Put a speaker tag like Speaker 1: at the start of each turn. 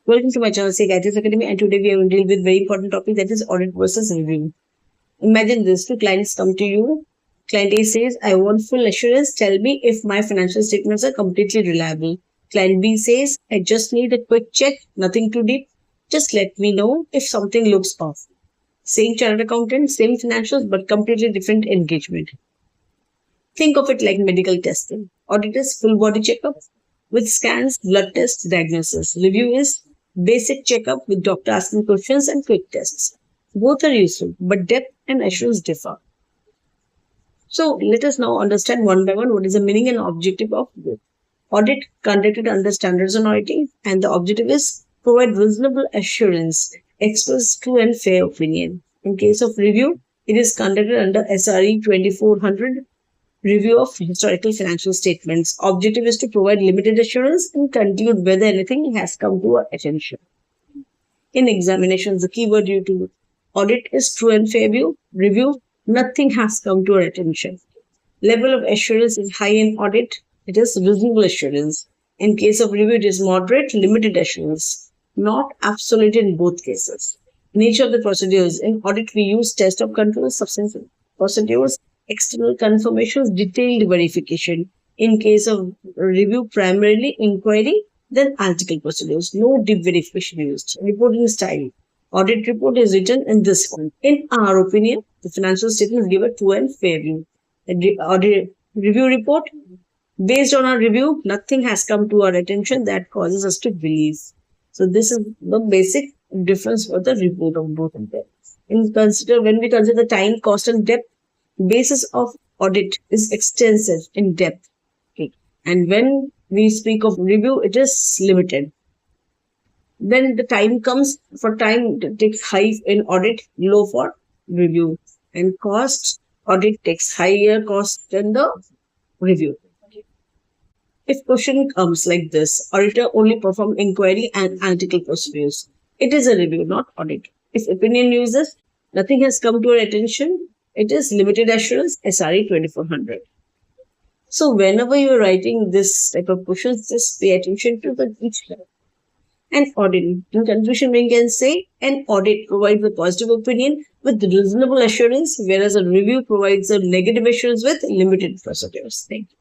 Speaker 1: Welcome to my channel, Psychiatrist Academy, and today we are going to deal with very important topic, that is audit versus review. Imagine this: two clients come to you. Client A says, "I want full assurance. Tell me if my financial statements are completely reliable." Client B says, "I just need a quick check, nothing too deep. Just let me know if something looks off." Same chartered accountant, same financials, but completely different engagement. Think of it like medical testing. Audit is full body checkup with scans, blood tests, diagnosis. Review is basic checkup with doctor asking questions and quick tests. Both are useful, but depth and assurance differ. So let us now understand one by one what is the meaning and objective of both. Audit conducted under standards on auditing, and the objective is provide reasonable assurance, express true and fair opinion. In case of review, it is conducted under SRE 2400, review of historical financial statements. Objective is to provide limited assurance and conclude whether anything has come to our attention. In examinations, the keyword due to audit is true and fair view. Review, nothing has come to our attention. Level of assurance is high in audit. It is reasonable assurance. In case of review, it is moderate, limited assurance. Not absolute in both cases. Nature of the procedures. In audit, we use test of control, substance procedures, external confirmations, detailed verification. In case of review, primarily inquiry, then analytical procedures. No deep verification used. Reporting style. Audit report is written in this form. In our opinion, the financial statements give a true and fair view. Audit review report. Based on our review, nothing has come to our attention that causes us to believe. So this is the basic difference for the report of both of them. When we consider time, cost, and depth, basis of audit is extensive in depth. Okay. And when we speak of review, it is limited. Then the time comes, for time it takes high in audit, low for review. And cost, audit takes higher cost than the review. If question comes like this, auditor only perform inquiry and analytical procedures. It is a review, not audit. If opinion uses, nothing has come to our attention, it is limited assurance, SRE 2400. So whenever you are writing this type of questions, just pay attention to each line. And audit. In conclusion, we can say an audit provides a positive opinion with reasonable assurance, whereas a review provides a negative assurance with limited procedures. Thank you.